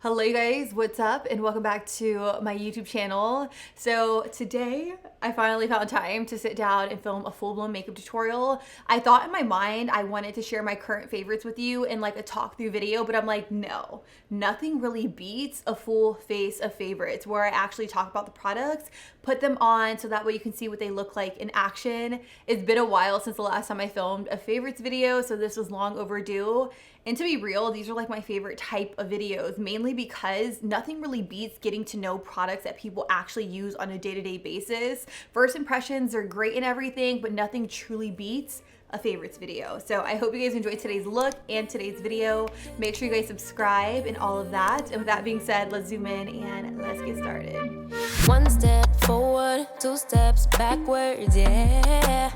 Hello you guys, what's up and welcome back to my YouTube channel. So today I finally found time to sit down and film a full-blown makeup tutorial. I thought in my mind I wanted to share my current favorites with you in like a talk through video, but I'm like, no, nothing really beats a full face of favorites where I actually talk about the products, put them on so that way you can see what they look like in action. It's been a while since the last time I filmed a favorites video, so this was long overdue. And to be real, these are like my favorite type of videos, mainly because nothing really beats getting to know products that people actually use on a day-to-day basis. First impressions are great and everything, but nothing truly beats a favorites video. So I hope you guys enjoyed today's look and today's video. Make sure you guys subscribe and all of that. And with that being said, let's zoom in and let's get started. One step forward, two steps backwards, yeah.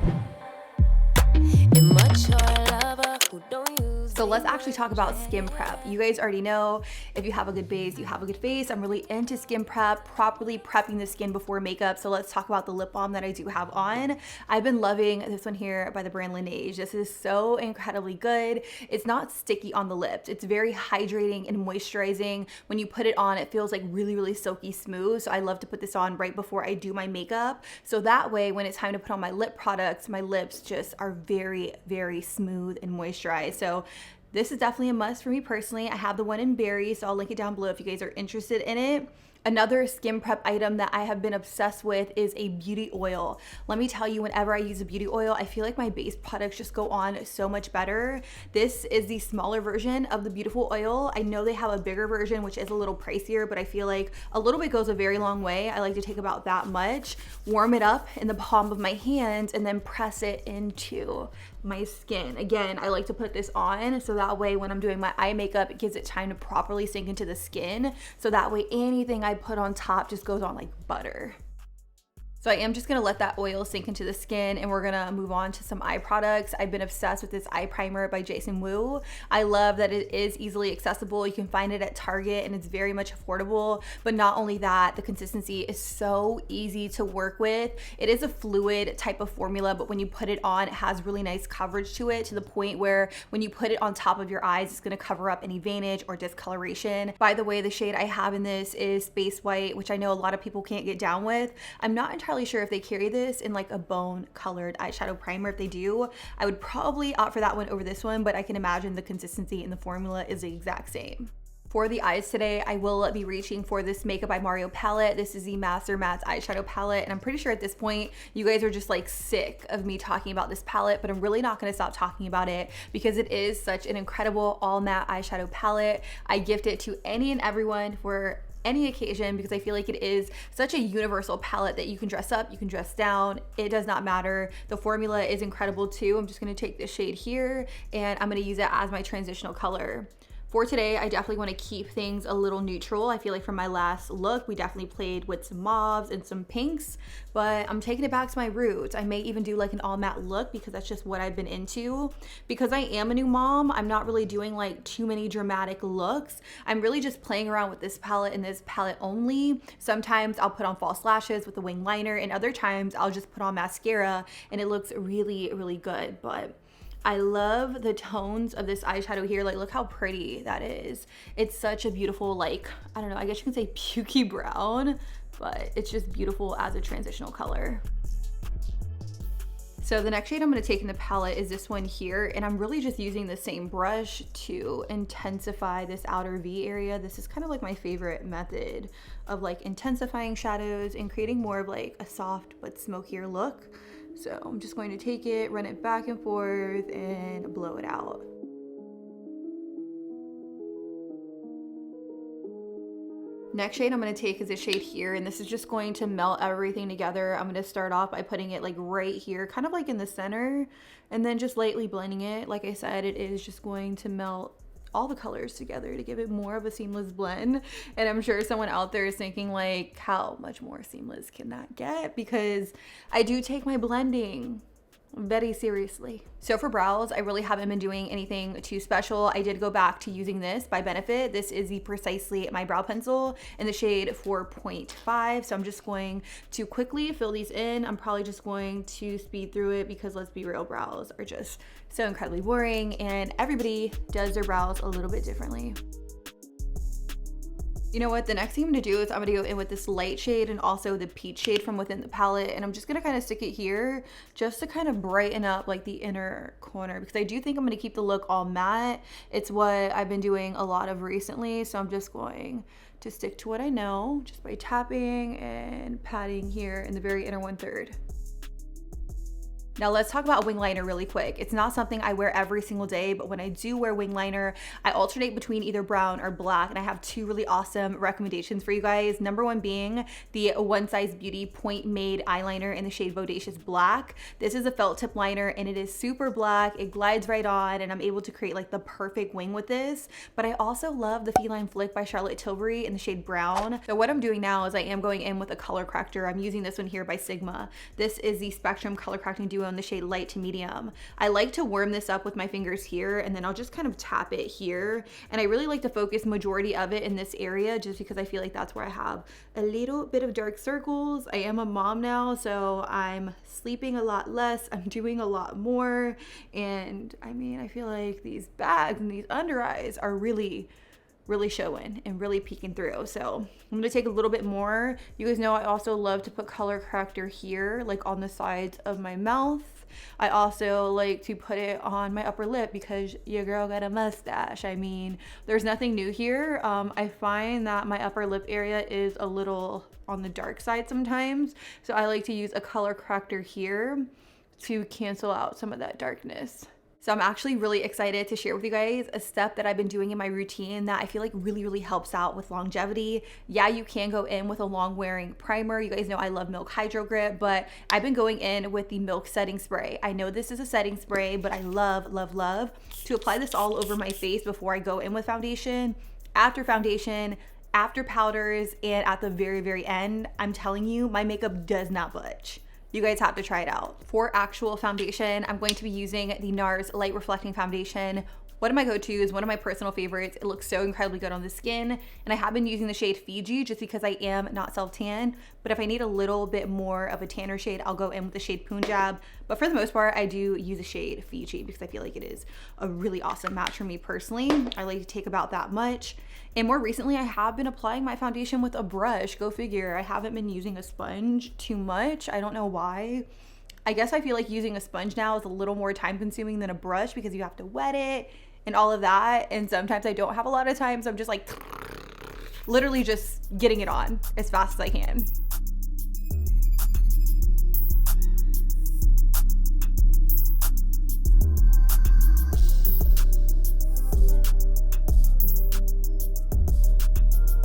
Immature lover who don't use. So let's actually talk about skin prep. You guys already know if you have a good base, you have a good face. I'm really into skin prep, properly prepping the skin before makeup. So let's talk about the lip balm that I do have on. I've been loving this one here by the brand Laneige. This is so incredibly good. It's not sticky on the lips. It's very hydrating and moisturizing. When you put it on, it feels like really, really silky smooth. So I love to put this on right before I do my makeup. So that way, when it's time to put on my lip products, my lips just are very, very smooth and moisturized. So this is definitely a must for me personally. I have the one in berry, so I'll link it down below if you guys are interested in it. Another skin prep item that I have been obsessed with is a beauty oil. Let me tell you, whenever I use a beauty oil, I feel like my base products just go on so much better. This is the smaller version of the beautiful oil. I know they have a bigger version, which is a little pricier, but I feel like a little bit goes a very long way. I like to take about that much, warm it up in the palm of my hand, and then press it into my skin. Again, I like to put this on so that way when I'm doing my eye makeup, it gives it time to properly sink into the skin. So that way anything I put on top just goes on like butter. So I am just gonna let that oil sink into the skin and we're gonna move on to some eye products. I've been obsessed with this eye primer by Jason Wu. I love that it is easily accessible. You can find it at Target and it's very much affordable. But not only that, the consistency is so easy to work with. It is a fluid type of formula, but when you put it on, it has really nice coverage to it, to the point where when you put it on top of your eyes, it's gonna cover up any veinage or discoloration. By the way, the shade I have in this is Space White, which I know a lot of people can't get down with. I'm not entirely sure if they carry this in like a bone colored eyeshadow primer. If they do, I would probably opt for that one over this one, but I can imagine the consistency in the formula is the exact same. For the eyes today, I will be reaching for this Makeup by Mario palette. This is the Master Matte eyeshadow palette, and I'm pretty sure at this point, you guys are just like sick of me talking about this palette, but I'm really not gonna stop talking about it because it is such an incredible all matte eyeshadow palette. I gift it to any and everyone for any occasion because I feel like it is such a universal palette that you can dress up, you can dress down, it does not matter. The formula is incredible too. I'm just gonna take this shade here and I'm gonna use it as my transitional color. For today, I definitely want to keep things a little neutral. I feel like from my last look, we definitely played with some mauves and some pinks, but I'm taking it back to my roots. I may even do like an all matte look because that's just what I've been into. Because I am a new mom, I'm not really doing like too many dramatic looks. I'm really just playing around with this palette and this palette only. Sometimes I'll put on false lashes with a wing liner, and other times I'll just put on mascara and it looks really, really good. But I love the tones of this eyeshadow here. Like, look how pretty that is. It's such a beautiful, like, I don't know, I guess you can say pukey brown, but it's just beautiful as a transitional color. So the next shade I'm gonna take in the palette is this one here, and I'm really just using the same brush to intensify this outer V area. This is kind of like my favorite method of like intensifying shadows and creating more of like a soft but smokier look. So I'm just going to take it, run it back and forth, and blow it out. Next shade I'm going to take is this shade here, and this is just going to melt everything together. I'm going to start off by putting it like right here, kind of like in the center, and then just lightly blending it. Like I said, it is just going to melt all the colors together to give it more of a seamless blend. And I'm sure someone out there is thinking like, how much more seamless can that get? Because I do take my blending very seriously. So for brows, I really haven't been doing anything too special. I did go back to using this by Benefit. This is the Precisely My Brow Pencil in the shade 4.5. So I'm just going to quickly fill these in. I'm probably just going to speed through it because let's be real, brows are just so incredibly boring and everybody does their brows a little bit differently. You know what, the next thing I'm gonna do is I'm gonna go in with this light shade and also the peach shade from within the palette, and I'm just gonna kind of stick it here just to kind of brighten up like the inner corner, because I do think I'm gonna keep the look all matte. It's what I've been doing a lot of recently, so I'm just going to stick to what I know just by tapping and patting here in the very inner 1/3. Now let's talk about wing liner really quick. It's not something I wear every single day, but when I do wear wing liner, I alternate between either brown or black, and I have two really awesome recommendations for you guys. Number one being the One Size Beauty Point Made eyeliner in the shade Bodacious Black. This is a felt tip liner and it is super black. It glides right on and I'm able to create like the perfect wing with this. But I also love the Feline Flick by Charlotte Tilbury in the shade Brown. So what I'm doing now is I am going in with a color corrector. I'm using this one here by Sigma. This is the Spectrum Color Correcting Duo in the shade Light to Medium. I like to warm this up with my fingers here, and then I'll just kind of tap it here. And I really like to focus majority of it in this area just because I feel like that's where I have a little bit of dark circles. I am a mom now, so I'm sleeping a lot less. I'm doing a lot more. And I mean, I feel like these bags and these under eyes are really showing and really peeking through. So I'm gonna take a little bit more. You guys know I also love to put color corrector here, like on the sides of my mouth. I also like to put it on my upper lip because your girl got a mustache. I mean, there's nothing new here. I find that my upper lip area is a little on the dark side sometimes. So I like to use a color corrector here to cancel out some of that darkness. So I'm actually really excited to share with you guys a step that I've been doing in my routine that I feel like really helps out with longevity. Yeah, you can go in with a long wearing primer. You guys know I love Milk Hydro Grip, but I've been going in with the Milk Setting Spray. I know this is a setting spray, but I love to apply this all over my face before I go in with foundation, after powders, and at the very end. I'm telling you, my makeup does not budge. You guys have to try it out. For actual foundation, I'm going to be using the NARS Light Reflecting Foundation. One of my go-tos, one of my personal favorites. It looks so incredibly good on the skin. And I have been using the shade Fiji just because I am not self-tan. But if I need a little bit more of a tanner shade, I'll go in with the shade Punjab. But for the most part, I do use the shade Fiji because I feel like it is a really awesome match for me personally. I like to take about that much. And more recently, I have been applying my foundation with a brush. Go figure. I haven't been using a sponge too much. I don't know why. I guess I feel like using a sponge now is a little more time consuming than a brush because you have to wet it and all of that. And sometimes I don't have a lot of time, so I'm just like literally just getting it on as fast as I can.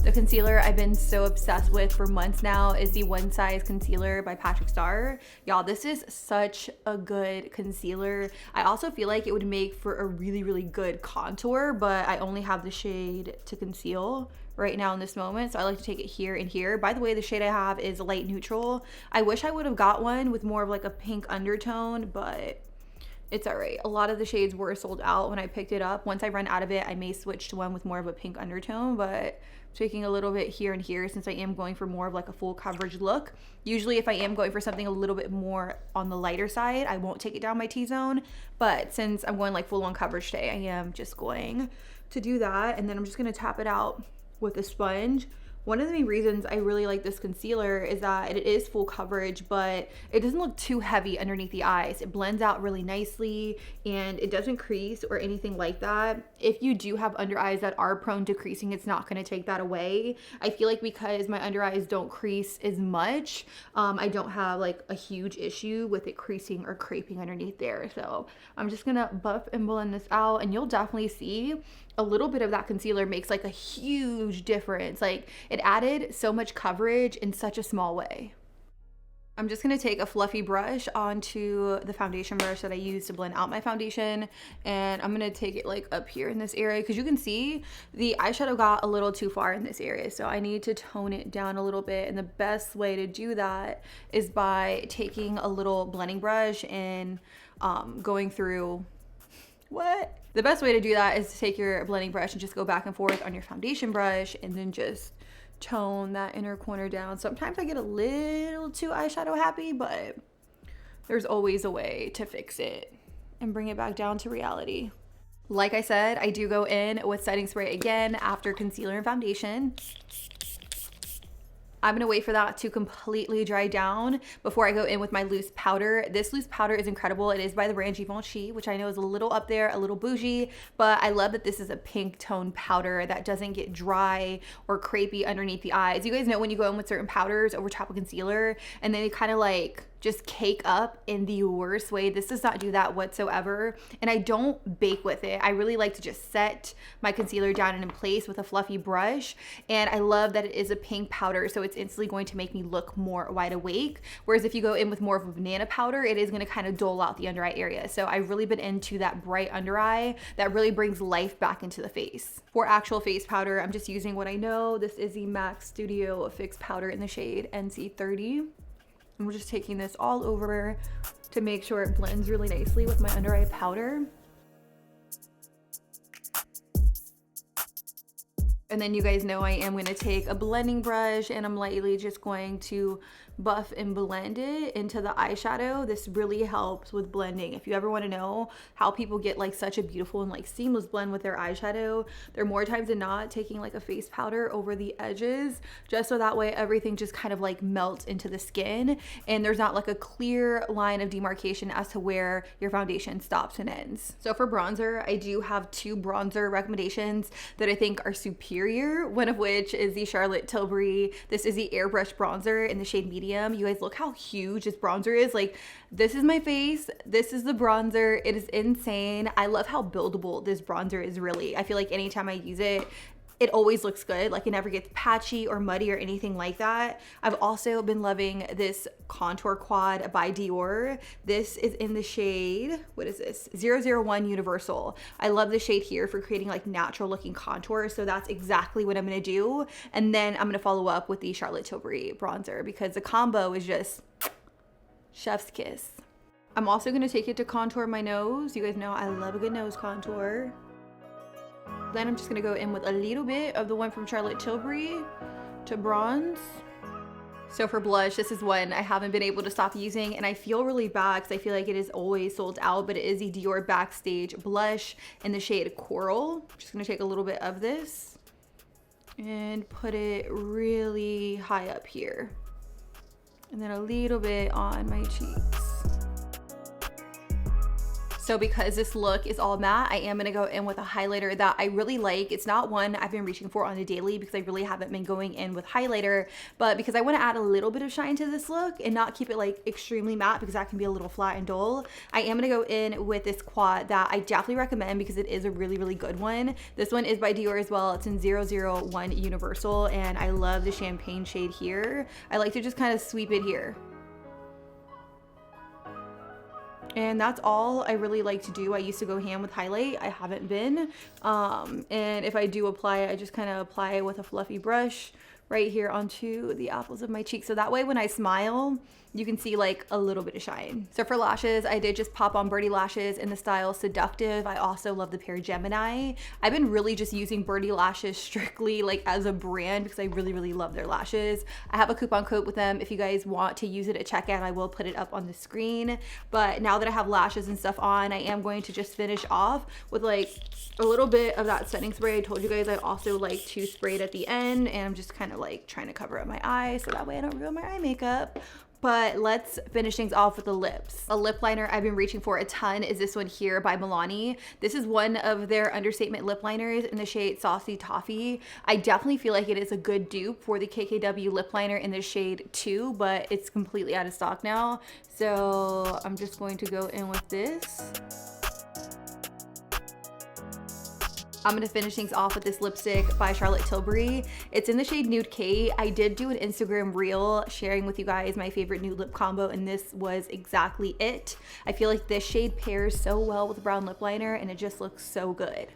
The concealer I've been so obsessed with for months now is the One Size Concealer by Patrick Starr. Y'all, this is such a good concealer. I also feel like it would make for a really good contour, but I only have the shade to conceal right now in this moment, so I like to take it here and here. By the way, the shade I have is light neutral. I wish I would have got one with more of like a pink undertone, but it's all right. A lot of the shades were sold out when I picked it up. Once I run out of it, I may switch to one with more of a pink undertone, but taking a little bit here and here since I am going for more of like a full coverage look. Usually if I am going for something a little bit more on the lighter side, I won't take it down my T-zone, but since I'm going like full on coverage today, I am just going to do that, and then I'm just going to tap it out with a sponge. One of the main reasons I really like this concealer is that it is full coverage, but it doesn't look too heavy underneath the eyes. It blends out really nicely and it doesn't crease or anything like that. If you do have under eyes that are prone to creasing, it's not going to take that away. I feel like because my under eyes don't crease as much, I don't have like a huge issue with it creasing or creping underneath there. So I'm just going to buff and blend this out, and you'll definitely see a little bit of that concealer makes like a huge difference. Like it added so much coverage in such a small way. I'm just gonna take a fluffy brush onto the foundation brush that I use to blend out my foundation, and I'm gonna take it like up here in this area because you can see the eyeshadow got a little too far in this area, so I need to tone it down a little bit. And the best way to do that is by taking a little blending brush and going through the best way to do that is to take your blending brush and just go back and forth on your foundation brush and then just tone that inner corner down. Sometimes I get a little too eyeshadow happy, but there's always a way to fix it and bring it back down to reality. Like I said, I do go in with setting spray again after concealer and foundation. I'm gonna wait for that to completely dry down before I go in with my loose powder. This loose powder is incredible. It is by the brand Givenchy, which I know is a little up there, a little bougie, but I love that this is a pink tone powder that doesn't get dry or crepey underneath the eyes. You guys know when you go in with certain powders over top of concealer and then they kind of like just cake up in the worst way. This does not do that whatsoever. And I don't bake with it. I really like to just set my concealer down and in place with a fluffy brush. And I love that it is a pink powder, so it's instantly going to make me look more wide awake. Whereas if you go in with more of a banana powder, it is going to kind of dull out the under eye area. So I've really been into that bright under eye that really brings life back into the face. For actual face powder, I'm just using what I know. This is the MAC Studio Fix Powder in the shade NC30. And we're just taking this all over to make sure it blends really nicely with my under eye powder. And then you guys know I am going to take a blending brush and I'm lightly just going to buff and blend it into the eyeshadow. This really helps with blending. If you ever want to know how people get like such a beautiful and like seamless blend with their eyeshadow, they're more times than not taking like a face powder over the edges, just so that way everything just kind of like melts into the skin and there's not like a clear line of demarcation as to where your foundation stops and ends. So for bronzer, I do have two bronzer recommendations that I think are superior, one of which is the Charlotte Tilbury. This is the airbrush bronzer in the shade medium. You guys look how huge this bronzer is. Like, this is my face, this is the bronzer. It is insane. I love how buildable this bronzer is. Really, I feel like anytime I use it, it always looks good. Like, it never gets patchy or muddy or anything like that. I've also been loving this contour quad by Dior. This is in the shade, what is this? 001 Universal. I love the shade here for creating like natural looking contour. So that's exactly what I'm gonna do. And then I'm gonna follow up with the Charlotte Tilbury bronzer because the combo is just chef's kiss. I'm also gonna take it to contour my nose. You guys know I love a good nose contour. Then I'm just gonna go in with a little bit of the one from Charlotte Tilbury to bronze. So for blush, this is one I haven't been able to stop using and I feel really bad because I feel like it is always sold out, but it is the Dior Backstage blush in the shade Coral. I'm just gonna take a little bit of this and put it really high up here. And then a little bit on my cheeks. So because this look is all matte, I am gonna go in with a highlighter that I really like. It's not one I've been reaching for on a daily because I really haven't been going in with highlighter, but because I wanna add a little bit of shine to this look and not keep it like extremely matte because that can be a little flat and dull, I am gonna go in with this quad that I definitely recommend because it is a really, really good one. This one is by Dior as well. It's in 001 Universal and I love the champagne shade here. I like to just kind of sweep it here. And that's all I really like to do. I used to go ham with highlight. I haven't been. And if I do apply it, I just kind of apply it with a fluffy brush right here onto the apples of my cheek. So that way when I smile, you can see like a little bit of shine. So for lashes, I did just pop on Birdie lashes in the style Seductive. I also love the pair Gemini. I've been really just using Birdie lashes strictly like as a brand because I really, really love their lashes. I have a coupon code with them. If you guys want to use it at checkout, I will put it up on the screen. But now that I have lashes and stuff on, I am going to just finish off with like a little bit of that setting spray. I told you guys I also like to spray it at the end and I'm just kind of like trying to cover up my eyes so that way I don't ruin my eye makeup. But let's finish things off with the lips. A lip liner I've been reaching for a ton is this one here by Milani. This is one of their understatement lip liners in the shade Saucy Toffee. I definitely feel like it is a good dupe for the KKW lip liner in the shade 2, but it's completely out of stock now. So I'm just going to go in with this. I'm gonna finish things off with this lipstick by Charlotte Tilbury. It's in the shade Nude Kate. I did do an Instagram reel sharing with you guys my favorite nude lip combo and this was exactly it. I feel like this shade pairs so well with brown lip liner and it just looks so good.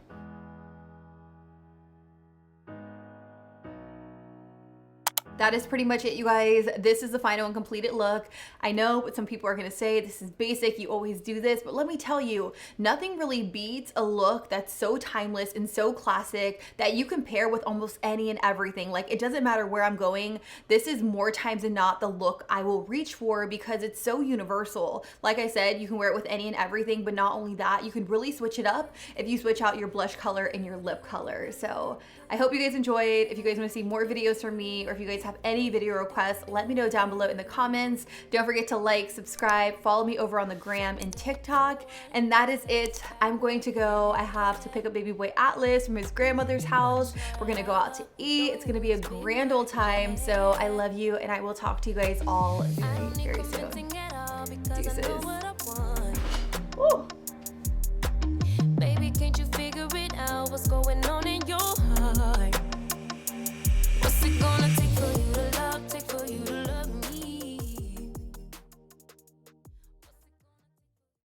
That is pretty much it, you guys. This is the final and completed look. I know what some people are gonna say, this is basic, you always do this, but let me tell you, nothing really beats a look that's so timeless and so classic that you can pair with almost any and everything. Like, it doesn't matter where I'm going, this is more times than not the look I will reach for because it's so universal. Like I said, you can wear it with any and everything, but not only that, you can really switch it up if you switch out your blush color and your lip color. So I hope you guys enjoyed. If you guys wanna see more videos from me, or if you guys have any video requests, let me know down below in the comments. Don't forget to like, subscribe, follow me over on the gram and TikTok. And that is it. I'm going to go. I have to pick up baby boy Atlas from his grandmother's house. We're gonna go out to eat. It's gonna be a grand old time. So I love you, and I will talk to you guys all very, very soon. Deuces. Baby, can't you figure it out? What's going on?